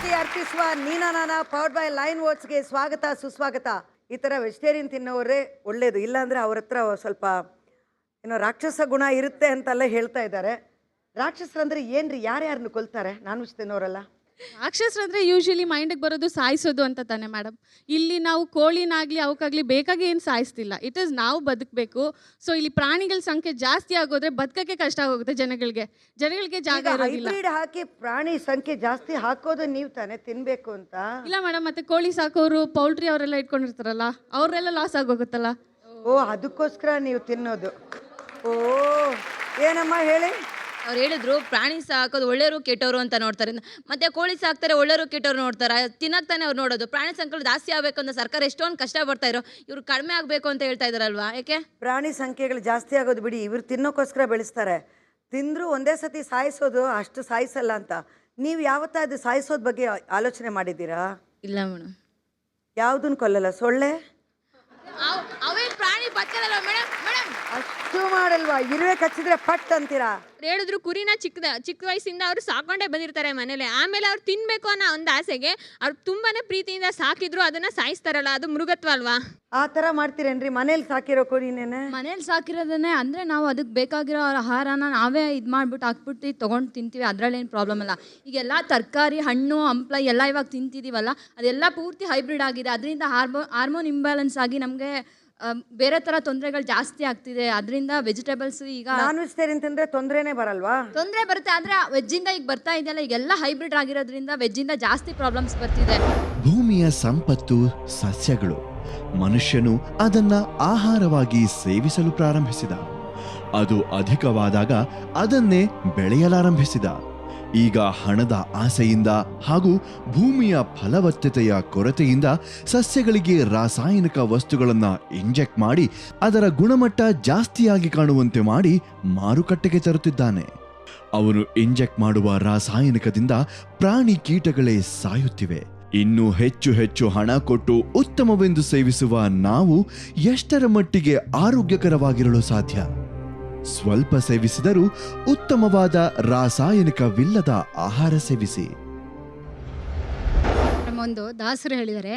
ಪ್ರೀತಿ ಅರ್ಪಿಸುವ ನೀನಾ ನಾನಾ powered by line ಓಟ್ಸ್ಗೆ ಸ್ವಾಗತ ಸುಸ್ವಾಗತ. ಈ ಥರ ವೆಜಿಟೇರಿಯನ್ ತಿನ್ನೋರೇ ಒಳ್ಳೇದು, ಇಲ್ಲಾಂದರೆ ಅವ್ರ ಹತ್ರ ಸ್ವಲ್ಪ ಏನೋ ರಾಕ್ಷಸ ಗುಣ ಇರುತ್ತೆ ಅಂತೆಲ್ಲ ಹೇಳ್ತಾ ಇದ್ದಾರೆ. ರಾಕ್ಷಸರಂದ್ರೆ ಏನ್ರಿ? ಯಾರ್ಯಾರನ್ನು ಕೊಲ್ತಾರೆ ನಾನ್ ವೆಜ್ ತಿನ್ನೋರೆಲ್ಲ? ರಾಕ್ಷಸರಂದ್ರೆ ಯೂಶಲಿ ಮೈಂಡಿಗೆ ಬರೋದು ಸಾಯಿಸೋದು ಅಂತ ತಾನೆ ಮೇಡಮ್. ಇಲ್ಲಿ ನಾವು ಕೋಳಿನಾಗಲಿ ಅವಕ್ಕಾಗಲಿ ಬೇಕಾಗಿ ಏನು ಸಾಯಿಸ್ತಿಲ್ಲ. ಇಟ್ ಈಸ್ ನಾವು ಬದುಕಬೇಕು. ಸೊ ಇಲ್ಲಿ ಪ್ರಾಣಿಗಳ ಸಂಖ್ಯೆ ಜಾಸ್ತಿ ಆಗೋದ್ರೆ ಬದುಕಕ್ಕೆ ಕಷ್ಟ ಆಗೋಗುತ್ತೆ ಜನಗಳಿಗೆ ಜಾಗ ಇರೋದಿಲ್ಲ. ಹೈಬ್ರಿಡ್ ಹಾಕಿ ಪ್ರಾಣಿ ಸಂಖ್ಯೆ ಜಾಸ್ತಿ ಹಾಕೋದು ನೀವು ತಾನೇ ತಿನ್ಬೇಕು ಅಂತ? ಇಲ್ಲ ಮೇಡಮ್, ಮತ್ತೆ ಕೋಳಿ ಸಾಕೋರು ಪೌಲ್ಟ್ರಿ ಅವರೆಲ್ಲ ಇಟ್ಕೊಂಡಿರ್ತಾರಲ್ಲ, ಅವರೆಲ್ಲ ಲಾಸ್ ಆಗೋಗುತ್ತಲ್ಲ. ಓ, ಅದಕ್ಕೋಸ್ಕರ ನೀವು ತಿನ್ನೋದು. ಓ, ಏನಮ್ಮ ಹೇಳಿ? ಅವ್ರು ಹೇಳಿದ್ರು ಪ್ರಾಣಿ ಸಾಕೋದು ಒಳ್ಳೆಯವರು ಕೆಟ್ಟವರು ಅಂತ ನೋಡ್ತಾರೆ. ಮತ್ತೆ ಕೋಳಿ ಸಾಕ್ತಾರೆ, ಒಳ್ಳೆಯವರು ಕೆಟ್ಟವ್ರು ನೋಡ್ತಾರೆ. ತಿನ್ನಕ್ಕೆ ತಾನೇ ಅವ್ರು ನೋಡೋದು. ಪ್ರಾಣಿ ಸಂಖ್ಯೆ ಜಾಸ್ತಿ ಆಗಬೇಕು ಅಂತ ಸರ್ಕಾರ ಎಷ್ಟೊಂದು ಕಷ್ಟ ಪಡ್ತಾ ಇರೋ, ಇವ್ರು ಕಡಿಮೆ ಆಗಬೇಕು ಅಂತ ಹೇಳ್ತಾ ಇದಾರಲ್ವಾ? ಯಾಕೆ ಪ್ರಾಣಿ ಸಂಖ್ಯೆಗಳು ಜಾಸ್ತಿ ಆಗೋದು ಬಿಡಿ, ಇವ್ರು ತಿನ್ನೋಕ್ಕೋಸ್ಕರ ಬೆಳೆಸ್ತಾರೆ. ತಿಂದರೂ ಒಂದೇ ಸತಿ ಸಾಯಿಸೋದು ಅಷ್ಟು ಸಾಯಿಸಲ್ಲ ಅಂತ. ನೀವು ಯಾವತ್ತಾದ್ರು ಸಾಯಿಸೋದ್ ಬಗ್ಗೆ ಆಲೋಚನೆ ಮಾಡಿದ್ದೀರಾ? ಇಲ್ಲ ಮೇಡಮ್. ಯಾವುದನ್ನು ಕೊಲ್ಲಲ್ಲ? ಸೊಳ್ಳೆ ಅವೇ ಪ್ರಾಣಿ ಬಚ್ಚಲ್ಲ ಮೇಡಮ್. ಅಷ್ಟು ಮಾಡಲ್ವಾ? ಇರುವೆ ಕಚ್ಚಿದ್ರೆ ಪಟ್ ಅಂತೀರಾ? ಹೇಳಿದ್ರು ಕುರಿನ ಚಿಕ್ಕ ವಯಸ್ಸಿಂದ ಅವರು ಸಾಕೊಂಡೇ ಬಂದಿರ್ತಾರೆ ಮನೇಲಿ. ಆಮೇಲೆ ಅವ್ರು ತಿನ್ಬೇಕು ಅನ್ನೋ ಒಂದು ಆಸೆಗೆ ಅವ್ರು ತುಂಬಾನೇ ಪ್ರೀತಿಯಿಂದ ಸಾಕಿದ್ರು ಅದನ್ನ ಸಾಯಿಸ್ತಾರಲ್ಲ, ಅದು ಮೃಗತ್ವ ಅಲ್ವಾ? ಆ ಥರ ಮಾಡ್ತೀರೇನ್ರಿ? ಮನೇಲಿ ಸಾಕಿರೋ ಕುರಿನೇನೆ ಮನೇಲಿ ಸಾಕಿರೋದನ್ನೇ ಅಂದರೆ ನಾವು ಅದಕ್ಕೆ ಬೇಕಾಗಿರೋ ಆಹಾರನ ನಾವೇ ಇದು ಮಾಡಿಬಿಟ್ಟು ಹಾಕ್ಬಿಟ್ಟು ತೊಗೊಂಡು ತಿಂತೀವಿ. ಅದರಲ್ಲೇನು ಪ್ರಾಬ್ಲಮ್ ಅಲ್ಲ. ಈಗೆಲ್ಲ ತರಕಾರಿ, ಹಣ್ಣು, ಹಂಪ್ಲ ಎಲ್ಲ ಇವಾಗ ತಿಂತಿದ್ದೀವಲ್ಲ, ಅದೆಲ್ಲ ಪೂರ್ತಿ ಹೈಬ್ರಿಡ್ ಆಗಿದೆ. ಅದರಿಂದ ಹಾರ್ಮೋನ್ ಇಂಬ್ಯಾಲೆನ್ಸ್ ಆಗಿ ನಮಗೆ ಬೇರೆ ಥರ ತೊಂದರೆಗಳು ಜಾಸ್ತಿ ಆಗ್ತಿದೆ. ಅದರಿಂದ ವೆಜಿಟೇಬಲ್ಸ್ ಈಗ ನಾನ್ ವೆಜಿಟೇರಿಯನ್ ತಿಂದ್ರೆ ತೊಂದರೆನೇ ಬರಲ್ವಾ? ತೊಂದರೆ ಬರುತ್ತೆ. ಆದರೆ ವೆಜ್ಜಿಂದ ಈಗ ಬರ್ತಾ ಇದೆಯಲ್ಲ, ಈಗೆಲ್ಲ ಹೈಬ್ರಿಡ್ ಆಗಿರೋದ್ರಿಂದ ವೆಜ್ಜಿಂದ ಜಾಸ್ತಿ ಪ್ರಾಬ್ಲಮ್ಸ್ ಬರ್ತಿದೆ. ಭೂಮಿಯ ಸಂಪತ್ತು ಸಸ್ಯಗಳು. ಮನುಷ್ಯನು ಅದನ್ನ ಆಹಾರವಾಗಿ ಸೇವಿಸಲು ಪ್ರಾರಂಭಿಸಿದ. ಅದು ಅಧಿಕವಾದಾಗ ಅದನ್ನೇ ಬೆಳೆಯಲಾರಂಭಿಸಿದ. ಈಗ ಹಣದ ಆಸೆಯಿಂದ ಹಾಗೂ ಭೂಮಿಯ ಫಲವತ್ತತೆಯ ಕೊರತೆಯಿಂದ ಸಸ್ಯಗಳಿಗೆ ರಾಸಾಯನಿಕ ವಸ್ತುಗಳನ್ನು ಇಂಜೆಕ್ಟ್ ಮಾಡಿ ಅದರ ಗುಣಮಟ್ಟ ಜಾಸ್ತಿಯಾಗಿ ಕಾಣುವಂತೆ ಮಾಡಿ ಮಾರುಕಟ್ಟೆಗೆ ತರುತ್ತಿದ್ದಾನೆ. ಅವನು ಇಂಜೆಕ್ಟ್ ಮಾಡುವ ರಾಸಾಯನಿಕದಿಂದ ಪ್ರಾಣಿ ಕೀಟಗಳೇ ಸಾಯುತ್ತಿವೆ. ಇನ್ನೂ ಹೆಚ್ಚು ಹೆಚ್ಚು ಹಣ ಕೊಟ್ಟು ಉತ್ತಮವೆಂದು ಸೇವಿಸುವ ನಾವು ಎಷ್ಟರ ಮಟ್ಟಿಗೆ ಆರೋಗ್ಯಕರವಾಗಿರಲು ಸಾಧ್ಯ? ಸ್ವಲ್ಪ ಸೇವಿಸಿದರೂ ಉತ್ತಮವಾದ ರಾಸಾಯನಿಕವಿಲ್ಲದ ಆಹಾರ ಸೇವಿಸಿ. ಒಂದು ದಾಸರು ಹೇಳಿದರೆ,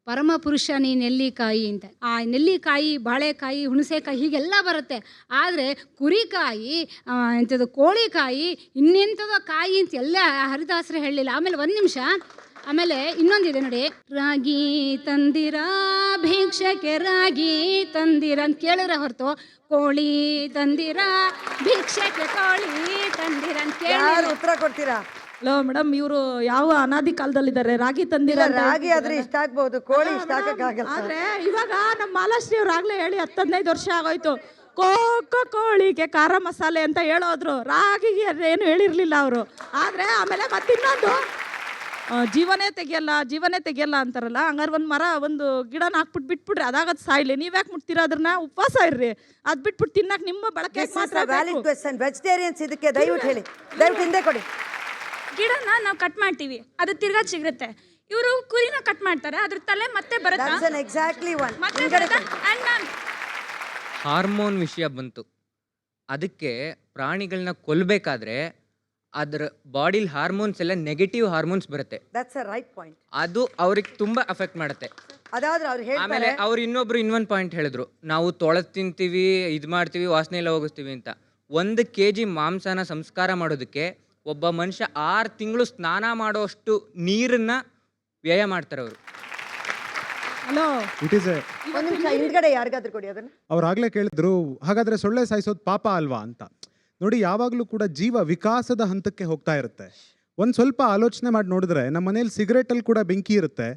ಪರಮ ಪುರುಷ ನೀ ನೆಲ್ಲಿಕಾಯಿ ಅಂತ. ಆ ನೆಲ್ಲಿಕಾಯಿ, ಬಾಳೆಕಾಯಿ, ಹುಣಸೆಕಾಯಿ ಹೀಗೆಲ್ಲ ಬರುತ್ತೆ. ಆದರೆ ಕುರಿಕಾಯಿ, ಎಂಥದ್ದು ಕೋಳಿಕಾಯಿ, ಇನ್ನೆಂಥದೋ ಕಾಯಿ ಅಂತ ಎಲ್ಲ ಹರಿದಾಸರು ಹೇಳಲಿಲ್ಲ. ಆಮೇಲೆ ಒಂದು ನಿಮಿಷ, ಆಮೇಲೆ ಇನ್ನೊಂದಿದೆ ನೋಡಿ, ರಾಗಿ ತಂದಿರ ಭಿಕ್ಷಕ್ಕೆ ರಾಗಿ ತಂದಿರ ಅಂತ ಕೇಳಿದ್ರೆ ಹೊರತು ಕೋಳಿ ತಂದಿರ ಭಿಕ್ಷಕ್ಕೆ ಕೋಳಿ ತಂದಿರ ಅಂತ ಕೇಳಿ ಉತ್ತರ ಕೊಡ್ತೀರಾ? ಹಲೋ ಮೇಡಮ್, ಇವರು ಯಾವ ಅನಾದಿ ಕಾಲದಲ್ಲಿದ್ದಾರೆ? ರಾಗಿ ತಂದಿರ ರಾಗಿ ಆದ್ರೆ ಇಷ್ಟ ಆಗ್ಬಹುದು, ಕೋಳಿ ಇಷ್ಟ ಆಗಕ್ಕಾಗಲ್ಲ. ಆದ್ರೆ ಇವಾಗ ನಮ್ಮ ಮಾಲಾಶ್ರೀ ಅವ್ರು ಆಗ್ಲೇ ಹೇಳಿ 10-15 ವರ್ಷ ಆಗೋಯ್ತು. ಕೋಳಿಗೆ ಖಾರ ಮಸಾಲೆ ಅಂತ ಹೇಳೋದ್ರು, ರಾಗಿಗೆ ಏನು ಹೇಳಿರ್ಲಿಲ್ಲ ಅವರು. ಆದ್ರೆ ಆಮೇಲೆ ಮತ್ತಿನ್ನೊಂದು, ಜೀವನೇ ತೆಗಿಯಲ್ಲ ಅಂತಾರಲ್ಲ. ಹಂಗಾರೆ ಒಂದು ಗಿಡನ ಹಾಕ್ಬಿಟ್ಟು ಬಿಟ್ಬಿಡ್ರಿ, ಅದಾಗದು ಸಾಯ್ಲಿ. ನೀವ್ಯಾಕೆ ಮುಟ್ತೀರ ಅದನ್ನ? ಉಪವಾಸ ಇರ್ರಿ, ಅದ್ ಬಿಟ್ಬಿಟ್ಟು ತಿನ್ನಕ್ ನಿಮ್ಮ ಬಳಕೆ ಮಾತ್ರ. Valid question. ವೆಜಿಟೇರಿಯನ್ಸ್ ಇದಕ್ಕೆ ದಯವಿಟ್ಟು ಹೇಳಿ, ದಯವಿಟ್ಟು ಹಿಂದೆ ಕೊಡಿ. ಗಿಡನ ನಾವು ಕಟ್ ಮಾಡ್ತೀವಿ, ಅದು ತಿರ್ಗಾ ಸಿಗುತ್ತೆ. ಇವರು ಕುರಿನ ಕಟ್ ಮಾಡ್ತಾರೆ, ಅದ್ರ ತಲೆ ಮತ್ತೆ ಬರುತ್ತೆ. ಎಕ್ಸಾಕ್ಟ್ಲಿ ಒನ್ ಹಾರ್ಮೋನ್ ವಿಷಯ ಬಂತು. ಅದಕ್ಕೆ ಪ್ರಾಣಿಗಳನ್ನ ಕೊಲ್ಲಬೇಕಾದ್ರೆ ಅದರ ಬಾಡಿಲಿ ಹಾರ್ಮೋನ್ಸ್ ಎಲ್ಲ ನೆಗೆಟಿವ್ ಹಾರ್ಮೋನ್ಸ್ ಬರುತ್ತೆ. That's a right point. ಅದು ಅವ್ರಿಗೆ ತುಂಬಾ ಅಫೆಕ್ಟ್ ಮಾಡುತ್ತೆ. ಅದಾದ್ರೆ ಅವ್ರು ಹೇಳ್ತಾರೆ. ಆಮೇಲೆ ಅವ್ರು ಇನ್ನೊಂದು ಪಾಯಿಂಟ್ ಹೇಳಿದ್ರು, ನಾವು ತೊಳೆದು ತಿಂತೀವಿ, ಇದು ಮಾಡ್ತೀವಿ, ವಾಸನೆ ಎಲ್ಲ ಹೋಗಿಸ್ತೀವಿ ಅಂತ. 1 kg ಮಾಂಸನ ಸಂಸ್ಕಾರ ಮಾಡೋದಕ್ಕೆ ಒಬ್ಬ ಮನುಷ್ಯ 6 ತಿಂಗಳು ಸ್ನಾನ ಮಾಡೋಷ್ಟು ನೀರನ್ನ ವ್ಯಯ ಮಾಡ್ತಾರೆ ಅವರು. ಹಲೋ, ಒಂದು ನಿಮಿಷ ಹಿಂದ್ಗಡೆ ಯಾರಿಗಾದ್ರೂ ಕೊಡಿ ಅದನ್ನ. ಅವ್ರಾಗ್ಲೇ ಕೇಳಿದ್ರು, ಹಾಗಾದ್ರೆ ಸೊಳ್ಳೆ ಸಾಯಿಸೋದು ಪಾಪ ಅಲ್ವಾ ಅಂತ. ನೋಡಿ, ಯಾವಾಗಲೂ ಕೂಡ ಜೀವ ವಿಕಾಸದ ಹಂತಕ್ಕೆ ಹೋಗ್ತಾ ಇರುತ್ತೆ. ಒಂದು ಸ್ವಲ್ಪ ಆಲೋಚನೆ ಮಾಡಿ ನೋಡಿದ್ರೆ, ನಮ್ಮ ಮನೇಲಿ ಸಿಗರೇಟಲ್ಲಿ ಕೂಡ ಬೆಂಕಿ ಇರುತ್ತೆ,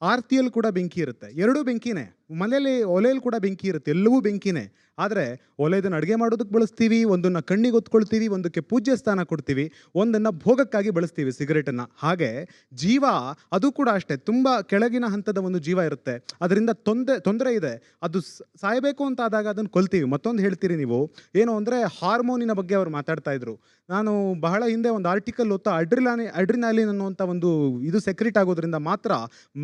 ಆರ್ತಿಯಲ್ಲಿ ಕೂಡ ಬೆಂಕಿ ಇರುತ್ತೆ. ಎರಡೂ ಬೆಂಕಿನೇ. ಮನೇಲಿ ಒಲೆಯಲ್ಲಿ ಕೂಡ ಬೆಂಕಿ ಇರುತ್ತೆ, ಎಲ್ಲವೂ ಬೆಂಕಿನೇ. ಆದರೆ ಒಲೆದನ್ನು ಅಡುಗೆ ಮಾಡೋದಕ್ಕೆ ಬಳಸ್ತೀವಿ, ಒಂದನ್ನು ಕಣ್ಣಿಗೆ ಒತ್ಕೊಳ್ತೀವಿ, ಒಂದಕ್ಕೆ ಪೂಜ್ಯ ಸ್ಥಾನ ಕೊಡ್ತೀವಿ, ಒಂದನ್ನು ಭೋಗಕ್ಕಾಗಿ ಬಳಸ್ತೀವಿ ಸಿಗರೇಟನ್ನು. ಹಾಗೆ ಜೀವ ಅದು ಕೂಡ ಅಷ್ಟೇ, ತುಂಬ ಕೆಳಗಿನ ಹಂತದ ಒಂದು ಜೀವ ಇರುತ್ತೆ. ಅದರಿಂದ ತೊಂದರೆ ಇದೆ. ಅದು ಸಾಯಬೇಕು ಅಂತ ಆದಾಗ ಅದನ್ನು ಕೊಲ್ತೀವಿ. ಮತ್ತೊಂದು ಹೇಳ್ತೀರಿ ನೀವು, ಏನು ಅಂದರೆ ಹಾರ್ಮೋನಿನ ಬಗ್ಗೆ ಅವರು ಮಾತಾಡ್ತಾ ಇದ್ರು. ನಾನು ಬಹಳ ಹಿಂದೆ ಒಂದು ಆರ್ಟಿಕಲ್ ಓದ್ತಾ, ಅಡ್ರಿನಾಲಿನ್ ಅನ್ನುವಂಥ ಒಂದು ಇದು ಸೆಕ್ರಿಟ್ ಆಗೋದ್ರಿಂದ ಮಾತ್ರ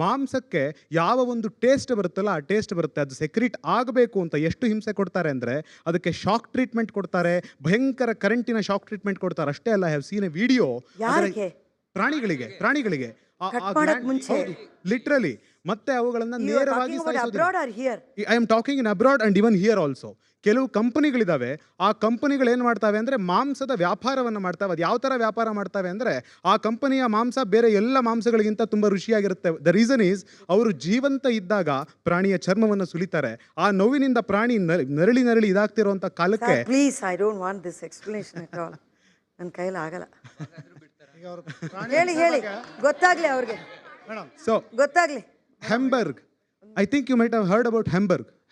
ಮಾಂಸಕ್ಕೆ ಯಾವ ಒಂದು ಟೇಸ್ಟ್ ಬರುತ್ತಲ್ಲ, ಆ ಟೇಸ್ಟ್ ಬರುತ್ತೆ. ಅದು ಸೆಕ್ರಿಟ್ ಆಗಬೇಕು ಅಂತ ಎಷ್ಟು ಹಿಂಸೆ ಕೊಡ್ತಾರೆ ಅಂದರೆ, ಅದಕ್ಕೆ ಶಾಕ್ ಟ್ರೀಟ್ಮೆಂಟ್ ಕೊಡ್ತಾರೆ, ಭಯಂಕರ ಕರೆಂಟಿನ ಶಾಕ್ ಟ್ರೀಟ್ಮೆಂಟ್ ಕೊಡ್ತಾರೆ. ಅಷ್ಟೇ ಅಲ್ಲ, ಹ್ಯಾವ್ ಸೀನ್ ಎ ವಿಡಿಯೋ ಪ್ರಾಣಿಗಳಿಗೆ Cut ಮಾಡಕ್ ಮುಂಚೆ. ಲಿಟ್ರಲಿ. ಮತ್ತೆ ಅವುಗಳನ್ನ ನೇರವಾಗಿ abroad are here? I am talking in abroad and even here also. ಕೆಲವು ಕಂಪನಿಗಳಿದಾವೆ, ಆ ಕಂಪನಿಗಳು ಏನು ಮಾಡ್ತಾವೆ ಅಂದರೆ ಮಾಂಸದ ವ್ಯಾಪಾರವನ್ನು ಮಾಡ್ತಾವೆ. ಅದು ಯಾವ ಥರ ವ್ಯಾಪಾರ ಮಾಡ್ತಾವೆ ಅಂದರೆ ಆ ಕಂಪನಿಯ ಮಾಂಸ ಬೇರೆ ಎಲ್ಲ ಮಾಂಸಗಳಿಗಿಂತ ತುಂಬ ರುಚಿಯಾಗಿರುತ್ತೆ. ದ ರೀಸನ್ ಈಸ್ ಅವರು ಜೀವಂತ ಇದ್ದಾಗ ಪ್ರಾಣಿಯ ಚರ್ಮವನ್ನು ಸುಲಿತಾರೆ. ಆ ನೋವಿನಿಂದ ಪ್ರಾಣಿ ನರಳಿ ಇದಾಗ್ತಿರುವಂಥ ಕಾಲಕ್ಕೆ please, I don't want this explanation at all. ನನ್ನ ಕೈಲಿ ಆಗಲ್ಲ. ಹೇಳಿ ಗೊತ್ತಾಗ್ಲಿ ಅವ್ರಿಗೆ, ಸೊ ಗೊತ್ತಾಗ್ಲಿ. Hamburger, I think you might have heard about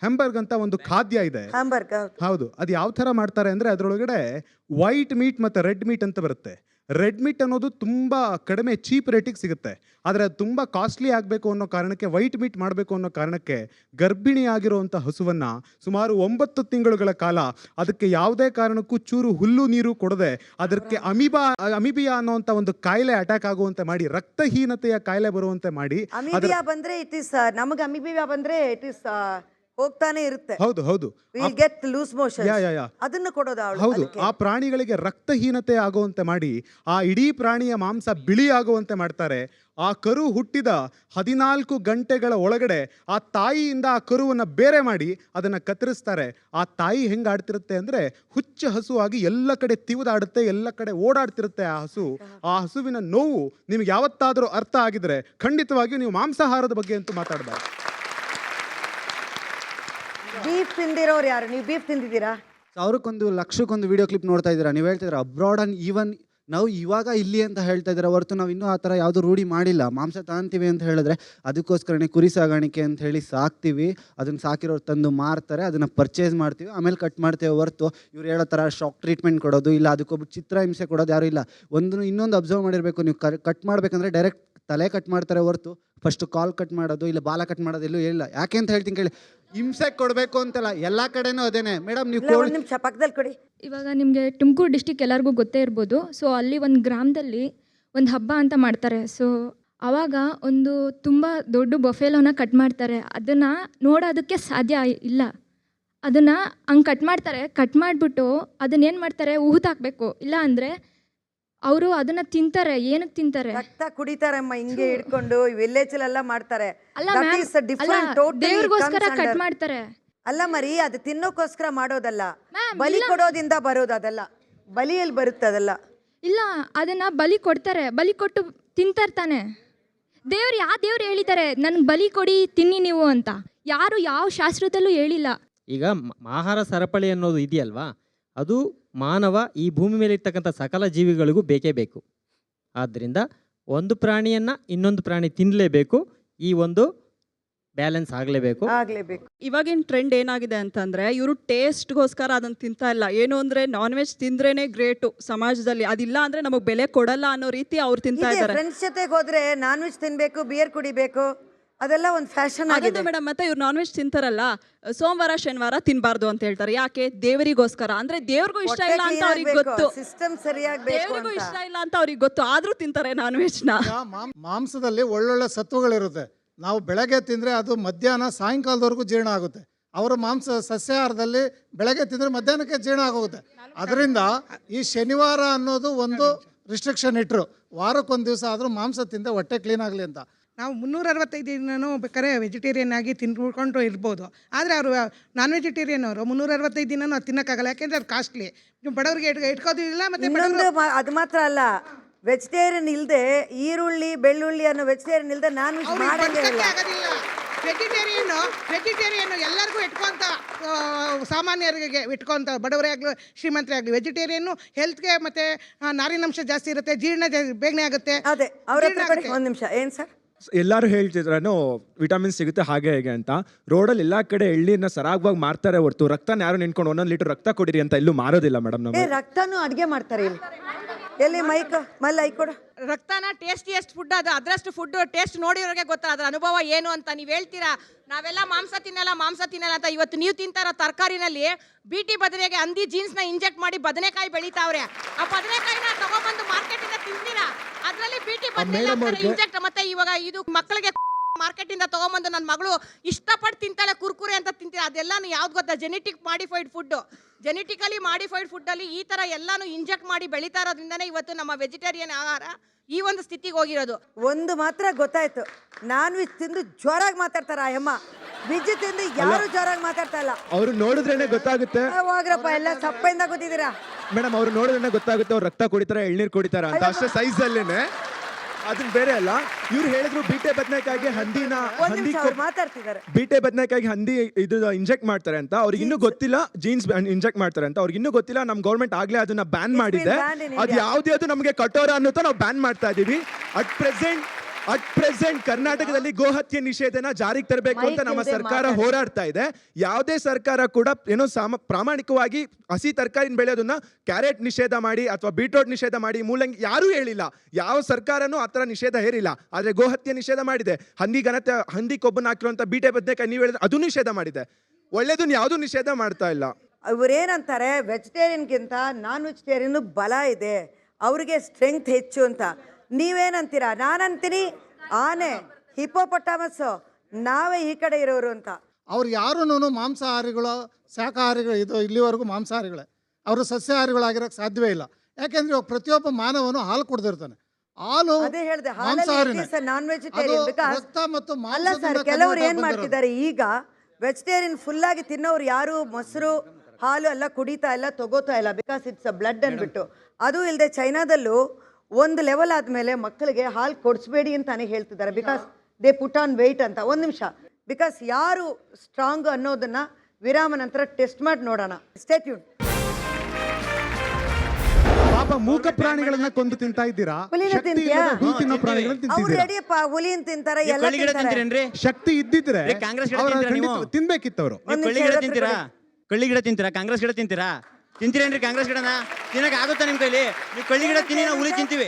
hamburger ಅಂತ ಒಂದು ಖಾದ್ಯ ಇದೆ. ಹೌದು. ಅದು ಯಾವ ಥರ ಮಾಡ್ತಾರೆ ಅಂದರೆ ಅದರೊಳಗಡೆ ವೈಟ್ ಮೀಟ್ ಮತ್ತು ರೆಡ್ ಮೀಟ್ ಅಂತ ಬರುತ್ತೆ. ರೆಡ್ ಮೀಟ್ ಅನ್ನೋದು ತುಂಬ ಕಡಿಮೆ ಚೀಪ್ ರೇಟಿಗೆ ಸಿಗುತ್ತೆ. ಆದರೆ ಅದು ತುಂಬ ಕಾಸ್ಟ್ಲಿ ಆಗಬೇಕು ಅನ್ನೋ ಕಾರಣಕ್ಕೆ ವೈಟ್ ಮೀಟ್ ಮಾಡಬೇಕು ಅನ್ನೋ ಕಾರಣಕ್ಕೆ ಗರ್ಭಿಣಿ ಆಗಿರುವಂಥ ಹಸುವನ್ನು ಸುಮಾರು 9 ತಿಂಗಳುಗಳ ಕಾಲ ಅದಕ್ಕೆ ಯಾವುದೇ ಕಾರಣಕ್ಕೂ ಚೂರು ಹುಲ್ಲು ನೀರು ಕೊಡದೆ ಅದಕ್ಕೆ ಅಮಿಬಿಯಾ ಅನ್ನೋಂಥ ಒಂದು ಕಾಯಿಲೆ ಅಟ್ಯಾಕ್ ಆಗುವಂತೆ ಮಾಡಿ, ರಕ್ತಹೀನತೆಯ ಕಾಯಿಲೆ ಬರುವಂತೆ ಮಾಡಿ. ಅಮಿಬಿಯಾ ಬಂದ್ರೆ ಇಟ್ ಇಸ್, ನಮಗೆ ಅಮಿಬಿಯಾ ಬಂದ್ರೆ ಇಟ್ ಇಸ್ ಹೋಗ್ತಾನೆ ಇರುತ್ತೆ. ಹೌದು. Will get loose motion. ಅದನ್ನು ಕೊಡೋದು ಅವಳು. ಹೌದು. ಆ ಪ್ರಾಣಿಗಳಿಗೆ ರಕ್ತಹೀನತೆ ಆಗುವಂತೆ ಮಾಡಿ ಆ ಇಡೀ ಪ್ರಾಣಿಯ ಮಾಂಸ ಬಿಳಿ ಆಗುವಂತೆ ಮಾಡ್ತಾರೆ. ಆ ಕರು ಹುಟ್ಟಿದ 14 ಗಂಟೆಗಳ ಒಳಗಡೆ ಆ ತಾಯಿಯಿಂದ ಆ ಕರುವನ್ನು ಬೇರೆ ಮಾಡಿ ಅದನ್ನು ಕತ್ತರಿಸ್ತಾರೆ. ಆ ತಾಯಿ ಹೆಂಗೆ ಆಡ್ತಿರುತ್ತೆ ಅಂದರೆ ಹುಚ್ಚ ಹಸು ಆಗಿ ಎಲ್ಲ ಕಡೆ ತಿವಿದಾಡುತ್ತೆ, ಎಲ್ಲ ಕಡೆ ಓಡಾಡ್ತಿರುತ್ತೆ ಆ ಹಸು. ಆ ಹಸುವಿನ ನೋವು ನಿಮ್ಗೆ ಯಾವತ್ತಾದರೂ ಅರ್ಥ ಆಗಿದ್ರೆ ಖಂಡಿತವಾಗಿಯೂ ನೀವು ಮಾಂಸಾಹಾರದ ಬಗ್ಗೆ ಅಂತೂ ಮಾತಾಡಬಾರ್ದು. ಬೀಫ್ ತಿಂದಿರೋರು ಯಾರು? ನೀವು ಬೀಫ್ ತಿಂದಿದ್ದೀರಾ? ಸಾವಿರಕ್ಕೊಂದು ಲಕ್ಷಕ್ಕೊಂದು ವಿಡಿಯೋ ಕ್ಲಿಪ್ ನೋಡ್ತಾ ಇದ್ದೀರಾ. ನೀವು ಹೇಳ್ತಿದ್ದೀರಾ ಅಬ್ರಾಡ್ ಅಂಡ್ ಈವನ್ ನಾವು ಇವಾಗ ಇಲ್ಲಿ ಅಂತ ಹೇಳ್ತಾ ಇದ್ದೀರಾ ಹೊರತು ನಾವು ಇನ್ನೂ ಆ ಥರ ಯಾವುದು ರೂಢಿ ಮಾಡಿಲ್ಲ. ಮಾಂಸ ತಗೊಂತೀವಿ ಅಂತ ಹೇಳಿದ್ರೆ ಅದಕ್ಕೋಸ್ಕರನೇ ಕುರಿ ಸಾಗಾಣಿಕೆ ಅಂತ ಹೇಳಿ ಸಾಕ್ತೀವಿ, ಅದನ್ನು ಸಾಕಿರೋರು ತಂದು ಮಾರ್ತಾರೆ, ಅದನ್ನು ಪರ್ಚೇಸ್ ಮಾಡ್ತೀವಿ, ಆಮೇಲೆ ಕಟ್ ಮಾಡ್ತೇವೆ ಹೊರತು ಇವ್ರು ಹೇಳೋ ಥರ ಶಾಕ್ ಟ್ರೀಟ್ಮೆಂಟ್ ಕೊಡೋದು ಇಲ್ಲ ಅದಕ್ಕೊಬ್ಬರು ಚಿತ್ರಹಿಂಸೆ ಕೊಡೋದು ಯಾರೂ ಇಲ್ಲ. ಇನ್ನೊಂದು ಅಬ್ಸರ್ವ್ ಮಾಡಿರಬೇಕು, ನೀವು ಕಟ್ ಮಾಡಬೇಕಂದ್ರೆ ಡೈರೆಕ್ಟ್ ತಲೆ ಕಟ್ ಮಾಡ್ತಾರೆ ಹೊರತು ಫಸ್ಟು ಕಾಲ್ ಕಟ್ ಮಾಡೋದು ಇಲ್ಲ ಬಾಲ ಕಟ್ ಮಾಡೋದು ಎಲ್ಲೂ ಇಲ್ಲ. ಯಾಕೆ ಅಂತ ಹೇಳ್ತೀನಿ ಕೇಳಿ, ಹಿಂಸೆ ಕೊಡಬೇಕು ಅಂತಲ್ಲ, ಎಲ್ಲ ಕಡೆನೂ ಅದೇನೆ ಮೇಡಮ್. ನೀವು ಪಕ್ಕದಲ್ಲಿ ಕೊಡಿ. ಇವಾಗ ನಿಮಗೆ ತುಮಕೂರು ಡಿಸ್ಟಿಕ್ ಎಲ್ಲರಿಗೂ ಗೊತ್ತೇ ಇರ್ಬೋದು. ಸೊ ಅಲ್ಲಿ ಒಂದು ಗ್ರಾಮದಲ್ಲಿ ಒಂದು ಹಬ್ಬ ಅಂತ ಮಾಡ್ತಾರೆ. ಸೊ ಆವಾಗ ಒಂದು ತುಂಬ ದೊಡ್ಡ ಬಫೆಲೋನ ಕಟ್ ಮಾಡ್ತಾರೆ. ಅದನ್ನು ನೋಡೋದಕ್ಕೆ ಸಾಧ್ಯ ಇಲ್ಲ. ಅದನ್ನು ಹಂಗೆ ಕಟ್ ಮಾಡಿಬಿಟ್ಟು ಅದನ್ನೇನು ಮಾಡ್ತಾರೆ, ಊತಾಕಬೇಕು. ಇಲ್ಲ ಅಂದರೆ ಅವರು ಅದನ್ನ ತಿಂತಾರೆ. ಏನಕ್ಕೆ ತಿಂತಾರೆ? ರಕ್ತ ಕುಡಿತಾರಮ್ಮ ಹಿಂಗೆ ಹಿಡ್ಕೊಂಡು. ವಿಲೇಜಲ್ಲೆಲ್ಲ ಮಾಡ್ತಾರೆ. ಅಲ್ಲ ದೇವ್ರಿಗೋಸ್ಕರ ಕಟ್ ಮಾಡ್ತಾರೆ. ಅಲ್ಲ ಮರಿ, ಅದು ತಿನ್ನೋಕ್ಕೋಸ್ಕರ ಮಾಡೋದಲ್ಲ, ಬಲಿ ಕೊಡೋದಿಂದ ಬರೋದು. ಅದೆಲ್ಲ ಬಲಿಯಲ್ಲಿ ಬರುತ್ತೆ ಅದೆಲ್ಲ. ಇಲ್ಲ, ಅದನ್ನ ಬಲಿ ಕೊಡ್ತಾರೆ, ಬಲಿ ಕೊಟ್ಟು ತಿಂತಾರ್ತಾನೆ. ದೇವ್ರು ಹೇಳಿದ್ದಾರೆ ನನ್ಗೆ ಬಲಿ ಕೊಡಿ ತಿನ್ನಿ ನೀವು ಅಂತ. ಯಾರು ಯಾವ ಶಾಸ್ತ್ರದಲ್ಲೂ ಹೇಳಿಲ್ಲ. ಈಗ ಆಹಾರ ಸರಪಳಿ ಅನ್ನೋದು ಇದೆಯಲ್ವಾ, ಅದು ಮಾನವ ಈ ಭೂಮಿ ಮೇಲೆ ಇರ್ತಕ್ಕಂಥ ಸಕಲ ಜೀವಿಗಳಿಗೂ ಬೇಕೇ ಬೇಕು. ಆದ್ದರಿಂದ ಒಂದು ಪ್ರಾಣಿಯನ್ನು ಇನ್ನೊಂದು ಪ್ರಾಣಿ ತಿನ್ನಲೇಬೇಕು. ಈ ಒಂದು ಬ್ಯಾಲೆನ್ಸ್ ಆಗಲೇಬೇಕು. ಇವಾಗಿನ ಟ್ರೆಂಡ್ ಏನಾಗಿದೆ ಅಂತಂದರೆ ಇವರು ಟೇಸ್ಟ್ಗೋಸ್ಕರ ಅದನ್ನು ತಿಂತಾ ಇಲ್ಲ. ಏನು ಅಂದರೆ ನಾನ್ ವೆಜ್ ತಿಂದ್ರೇ ಗ್ರೇಟು ಸಮಾಜದಲ್ಲಿ, ಅದಿಲ್ಲ ಅಂದರೆ ನಮಗೆ ಬೆಲೆ ಕೊಡಲ್ಲ ಅನ್ನೋ ರೀತಿ ಅವ್ರು ತಿಂತಾ ಇದ್ದಾರೆ. ಫ್ರೆಂಡ್ಸ್ ಜೊತೆಗೆ ಹೋದ್ರೆ ನಾನ್ ವೆಜ್ ತಿನ್ಬೇಕು, ಬಿಯರ್ ಕುಡಿಬೇಕು, ಅದೆಲ್ಲ ಒಂದು ಫ್ಯಾಷನ್ ಆಗಿದೆ ಮೇಡಮ್. ಮತ್ತೆ ಇವ್ರು ನಾನ್ ವೆಜ್ ತಿಂತಾರಲ್ಲ, ಸೋಮವಾರ ಶನಿವಾರ ತಿನ್ಬಾರ್ದು ಅಂತ ಹೇಳ್ತಾರೆ. ಯಾಕೆ? ದೇವರಿಗೋಸ್ಕರ. ಅಂದ್ರೆ ದೇವ್ರಿಗೂ ಇಷ್ಟ ಇಲ್ಲ ಅಂತ ಅವ್ರಿಗೆ ಗೊತ್ತು, ಸಿಸ್ಟಮ್ ಸರಿಯಾಗಿ ದೇವರಿಗೂ ಇಷ್ಟ ಇಲ್ಲ ಅಂತ ಅವ್ರಿಗೆ ಗೊತ್ತು, ಆದ್ರೂ ತಿಂತಾರೆ ನಾನ್ ವೆಜ್ನ. ಮಾಂಸದಲ್ಲಿ ಒಳ್ಳೊಳ್ಳೆ ಸತ್ವಗಳಿರುತ್ತೆ. ನಾವು ಬೆಳಗ್ಗೆ ತಿಂದರೆ ಅದು ಮಧ್ಯಾಹ್ನ ಸಾಯಂಕಾಲದವರೆಗೂ ಜೀರ್ಣ ಆಗುತ್ತೆ. ಅವರ ಮಾಂಸ ಸಸ್ಯಾಹಾರದಲ್ಲಿ ಬೆಳಗ್ಗೆ ತಿಂದರೆ ಮಧ್ಯಾಹ್ನಕ್ಕೆ ಜೀರ್ಣ ಆಗೋಗುತ್ತೆ. ಅದರಿಂದ ಈ ಶನಿವಾರ ಅನ್ನೋದು ಒಂದು ರಿಸ್ಟ್ರಿಕ್ಷನ್ ಇಟ್ಟರು, ವಾರಕ್ಕೊಂದು ದಿವಸ ಆದರೂ ಮಾಂಸ ತಿಂದೆ ಹೊಟ್ಟೆ ಕ್ಲೀನ್ ಆಗಲಿ ಅಂತ. ನಾವು 365 ದಿನವೂ ಬೇಕಾದ್ರೆ ವೆಜಿಟೇರಿಯನ್ ಆಗಿ ತಿನ್ಕೊಂಡು ಇರ್ಬೋದು. ಆದರೆ ಅವರು ನಾನ್ ವೆಜಿಟೇರಿಯನ್ ಅವರು 365 ದಿನನೂ ಅದು ತಿನ್ನೋಕ್ಕಾಗಲ್ಲ. ಯಾಕೆಂದರೆ ಅದು ಕಾಸ್ಟ್ಲಿ. ನೀವು ಬಡವ್ರಿಗೆ ಇಟ್ಕೋದಿಲ್ಲ. ಮತ್ತೆ ಅದು ಮಾತ್ರ ಅಲ್ಲ, ವೆಜಿಟೇರಿಯನ್ ಇಲ್ಲದೆ ಈರುಳ್ಳಿ ಬೆಳ್ಳುಳ್ಳಿ ಅನ್ನೋ ವೆಜಿಟೇರಿಯನ್ ಇಲ್ಲದೆ ನಾನ್ ವೆಜ್ ಮಾಡೋದಿಲ್ಲ. ವೆಜಿಟೇರಿಯನ್ ಎಲ್ಲರಿಗೂ ಇಟ್ಕೊಂತ, ಸಾಮಾನ್ಯರಿಗೆ ಇಟ್ಕೊಂತ, ಬಡವರೇ ಆಗಲಿ ಶ್ರೀಮಂತರೇ ಆಗಲಿ ವೆಜಿಟೇರಿಯನ್ನು ಹೆಲ್ತ್ಗೆ ಮತ್ತು ನಾರಿನಂಶ ಜಾಸ್ತಿ ಇರುತ್ತೆ, ಜೀರ್ಣ ಬೇಗನೆ ಆಗುತ್ತೆ. ಅದೇ ಅವ್ರ ಒಂದು ನಿಮಿಷ. ಏನು ಸರ್? ಎಲ್ಲರೂ ಹೇಳ್ತಿದ್ರೂ ವಿಟಮಿನ್ ಸಿಗುತ್ತೆ ಹಾಗೆ ಹೇಗೆ ಅಂತ. ರೋಡಲ್ಲಿ ಎಲ್ಲ ಕಡೆ ಎಳ್ನೀರನ್ನ ಸರಾಗವಾಗಿ ಮಾರ್ತಾರೆ ಹೊರತು ರಕ್ತನ ಯಾರು ನಿಂತ್ಕೊಂಡು 1 ಲೀಟರ್ ರಕ್ತ ಕೊಡಿರಿ ಅಂತ ಎಲ್ಲೂ ಮಾರೋದಿಲ್ಲ ಮೇಡಮ್. ನಮ್ಮ ರಕ್ತನೂ ಅಡುಗೆ ಮಾಡ್ತಾರೆ ಇಲ್ಲಿ. ಎಲ್ಲಿ ಮಲ್ಲ ಕೊಡು. ರಕ್ತನ ಟೇಸ್ಟಿಯಸ್ಟ್ ಫುಡ್ ಅದು. ಅದರಷ್ಟು ಫುಡ್ ಟೇಸ್ಟ್ ನೋಡಿರೋರಿಗೆ ಗೊತ್ತಾ ಅದ್ರ ಅನುಭವ ಏನು ಅಂತ. ನೀವು ಹೇಳ್ತೀರಾ ನಾವೆಲ್ಲ ಮಾಂಸ ತಿನ್ನಲ್ಲ ಅಂತ. ಇವತ್ತು ನೀವು ತಿಂತಾರೋ ತರಕಾರಿನಲ್ಲಿ ಬೀಟಿ ಬದನೆಗೆ ಹಂದಿ ಜೀನ್ಸ್ನ ಇಂಜೆಕ್ಟ್ ಮಾಡಿ ಬದನೆಕಾಯಿ ಬೆಳೀತಾವ್ರೆ. ಆ ಬದನೆಕಾಯಿನ ತಗೊಂಡ್ಬಂದು ಮಾರ್ಕೆಟಿಂದ ತಿಂತೀರಾ, ಅದರಲ್ಲಿ ಬೀಟಿ ಬದನೆ ಇಂಜೆಕ್ಟ್. ಮತ್ತೆ ಇವಾಗ ಇದು ಮಕ್ಕಳಿಗೆ ಮಾರ್ಕೆಟಿಂದ ತೊಗೊಂಬಂದು ನನ್ನ ಮಗಳು ಇಷ್ಟಪಟ್ಟು ತಿಂತಾಳೆ, ಕುರ್ಕುರೆ ಅಂತ ತಿಂತೀರಾ, ಅದೆಲ್ಲಾನು ಯಾವ್ದು ಗೊತ್ತಾ? Genetic modified food. Genetically modified ಫುಡ್ಡಲ್ಲಿ ಈ ಥರ ಎಲ್ಲಾನು ಇಂಜೆಕ್ಟ್ ಮಾಡಿ ಬೆಳೀತಾ ಇರೋದ್ರಿಂದನೇ ಇವತ್ತು ನಮ್ಮ ವೆಜಿಟೇರಿಯನ್ ಆಹಾರ ಈ ಒಂದು ಸ್ಥಿತಿಗೆ ಹೋಗಿರೋದು. ಒಂದು ಮಾತ್ರ ಗೊತ್ತಾಯ್ತು, ನಾನ್ ವೆಜ್ ತಿಂದು ಜೋರಾಗಿ ಮಾತಾಡ್ತಾರ ಆ ಅಮ್ಮ, ವೆಜ್ ತಿಂದು ಯಾರು ಜೋರಾಗಿ ಮಾತಾಡ್ತಾ ಇಲ್ಲ. ಅವ್ರು ನೋಡಿದ್ರೇನೆ ಗೊತ್ತಾಗುತ್ತೆ ಹೋಗ್ರಪ್ಪ, ಎಲ್ಲ ಸಪ್ಪೆಯಿಂದ ಕೂತಿದ್ದೀರಾ. ಮೇಡಮ್, ಅವ್ರು ನೋಡಿದ್ರೆ ಗೊತ್ತಾಗುತ್ತೆ ಅವ್ರು ರಕ್ತ ಕುಡಿತಾರ ಎಳ್ನೀರು ಕುಡಿತಾರ ಅಂತ, ಅಷ್ಟೇ ಸೈಜ್ ಅಲ್ಲೇನೆ. ಅದನ್ನ ಬೇರೆ ಅಲ್ಲ, ಇವ್ರು ಹೇಳಿದ್ರು ಬೀಟೆ ಬದನೆಕಾಯಿಗೆ ಹಂದಿನ ಮಾತಾಡ್ತಿದ್ದಾರೆ, ಬೀಟೆ ಬದನೆಕಾಯಿಗೆ ಹಂದಿ ಇದು ಇಂಜೆಕ್ಟ್ ಮಾಡ್ತಾರೆ ಅಂತ ಅವ್ರಿಗೆ ಇನ್ನೂ ಗೊತ್ತಿಲ್ಲ. ಜೀನ್ಸ್ ಇಂಜೆಕ್ಟ್ ಮಾಡ್ತಾರೆ ಅಂತ ಅವ್ರಿಗೆ ಇನ್ನೂ ಗೊತ್ತಿಲ್ಲ. ನಮ್ ಗೌರ್ಮೆಂಟ್ ಆಗ್ಲೇ ಅದನ್ನ ಬ್ಯಾನ್ ಮಾಡಿದೆ. ಅದು ಯಾವ್ದು ನಮಗೆ ಕಠೋರ ಅನ್ನೋತ ನಾವು ಬ್ಯಾನ್ ಮಾಡ್ತಾ ಇದೀವಿ. ಅಟ್ ಪ್ರೆಸೆಂಟ್ ಕರ್ನಾಟಕದಲ್ಲಿ ಗೋಹತ್ಯೆ ನಿಷೇಧನ ಜಾರಿಗೆ ತರಬೇಕು ಅಂತ ನಮ್ಮ ಸರ್ಕಾರ ಹೋರಾಡ್ತಾ ಇದೆ. ಯಾವುದೇ ಸರ್ಕಾರ ಕೂಡ ಏನೋ ಪ್ರಾಮಾಣಿಕವಾಗಿ ಹಸಿ ತರಕಾರಿನ ಬೆಳೆಯೋದನ್ನ ಕ್ಯಾರೆಟ್ ನಿಷೇಧ ಮಾಡಿ ಅಥವಾ ಬೀಟ್ರೋಟ್ ನಿಷೇಧ ಮಾಡಿ ಮೂಲಂಗಿ ಯಾರೂ ಹೇಳಿಲ್ಲ. ಯಾವ ಸರ್ಕಾರನೂ ಆ ಥರ ನಿಷೇಧ ಹೇರಿಲ್ಲ. ಆದರೆ ಗೋಹತ್ಯೆ ನಿಷೇಧ ಮಾಡಿದೆ. ಹಂದಿ ಕೊಬ್ಬನ್ನು ಹಾಕಿರುವಂಥ ಬೀಟೆ ಬದನೆಕಾಯಿ ನೀವು ಹೇಳಿದ್ರೆ ಅದು ನಿಷೇಧ ಮಾಡಿದೆ. ಒಳ್ಳೇದನ್ನ ಯಾವುದೂ ನಿಷೇಧ ಮಾಡ್ತಾ ಇಲ್ಲ. ಇವರೇನಂತಾರೆ, ವೆಜಿಟೇರಿಯನ್ಗಿಂತ ನಾನ್ ವೆಜಿಟೇರಿಯನ್ ಬಲ ಇದೆ, ಅವ್ರಿಗೆ ಸ್ಟ್ರೆಂಗ್ತ್ ಹೆಚ್ಚು ಅಂತ. ನೀವೇನಂತೀರಾ? ನಾನಂತೀನಿ ಆನೆ, ಹಿಪೋಪೊಟಾಮಸ್, ನಾವೇ ಈ ಕಡೆ ಇರೋರು ಅಂತ. ಅವ್ರು ಯಾರೂ ಮಾಂಸಾಹಾರಿಗಳು ಶಾಕಾಹಾರಿಗಳು ಇಲ್ಲಿವರೆಗೂ ಮಾಂಸಾಹಾರಿಗಳೇ, ಅವರು ಸಸ್ಯಾಹಾರಿಗಳಾಗಿರೋಕ್ಕೆ ಸಾಧ್ಯವೇ ಇಲ್ಲ. ಯಾಕೆಂದ್ರೆ ಪ್ರತಿಯೊಬ್ಬ ಮಾನವನು ಹಾಲು ಕುಡ್ದಿರ್ತಾನೆ. ಹಾಲು ನಾನ್ ವೆಜಿಟೇರಿಯನ್ ರಕ್ತ ಮತ್ತು ಅಲ್ಲ ಸರ್, ಕೆಲವರು ಏನ್ ಮಾಡ್ತಿದ್ದಾರೆ ಈಗ, ವೆಜಿಟೇರಿಯನ್ ಫುಲ್ ಆಗಿ ತಿನ್ನೋರು ಯಾರು ಮೊಸರು ಹಾಲು ಎಲ್ಲ ಕುಡಿತಾ ಇಲ್ಲ, ತಗೋತಾ ಇಲ್ಲ, ಬಿಕಾಸ್ ಇಟ್ಸ್ ಅ ಬ್ಲಡ್ ಅಂದ್ಬಿಟ್ಟು. ಅದು ಇಲ್ಲದೆ ಚೈನಾದಲ್ಲೂ ಒಂದು ಲೆವೆಲ್ ಆದಮೇಲೆ ಮಕ್ಕಳಿಗೆ ಹಾಲು ಕೊಡಿಸ್ಬೇಡಿ ಅಂತಾನೆ ಹೇಳ್ತಿದ್ದಾರೆ, because they put on weight ಅಂತ. ಒಂದು ನಿಮಿಷ, ಬಿಕಾಸ್ ಯಾರು ಸ್ಟ್ರಾಂಗ್ ಅನ್ನೋದನ್ನ ವಿರಾಮ ನಂತರ ಟೆಸ್ಟ್ ಮಾಡಿ ನೋಡೋಣ. Stay tune. ಪಾಪ ಮೂಕ ಪ್ರಾಣಿಗಳನ್ನ ಕೊಂದು ತಿಂತಾ ಇದ್ದೀರಾ, ಹುಲಿನ ತಿಂತೀಯಾ? ಹೂ ತಿನ್ನೋ ಪ್ರಾಣಿಗಳನ್ನ ಅವ್ರು ತಿಂತಿದ್ದೀರಾ. ರೆಡಿಯಪ್ಪ, ಹುಲಿನ ತಿಂತಾರೆ, ಎಲ್ಲ ತಿಂತಾರೆ. ಶಕ್ತಿ ಇದ್ದಿದ್ರೆ ತಿನ್ಬೇಕಿತ್ತು ಅವರು. ಕಳ್ಳಿ ಗಿಡ ತಿಂತೀರಾ? ಕಾಂಗ್ರೆಸ್ ಗಿಡ ತಿಂತೀರಾ? ತಿಂತೀರೇನ್ರಿ ಕಾಂಗ್ರೆಸ್ ಗಿಡನ? ತಿನ್ನಕ್ಕೆ ಆಗುತ್ತಾ ನಿಮ್ಮ ಕೈಲಿ? ನೀವು ಕಳ್ಳಿ ಗಿಡ ತಿನ್ನಿ, ನಾವು ಹುಲಿ ತಿಂತೀವಿ.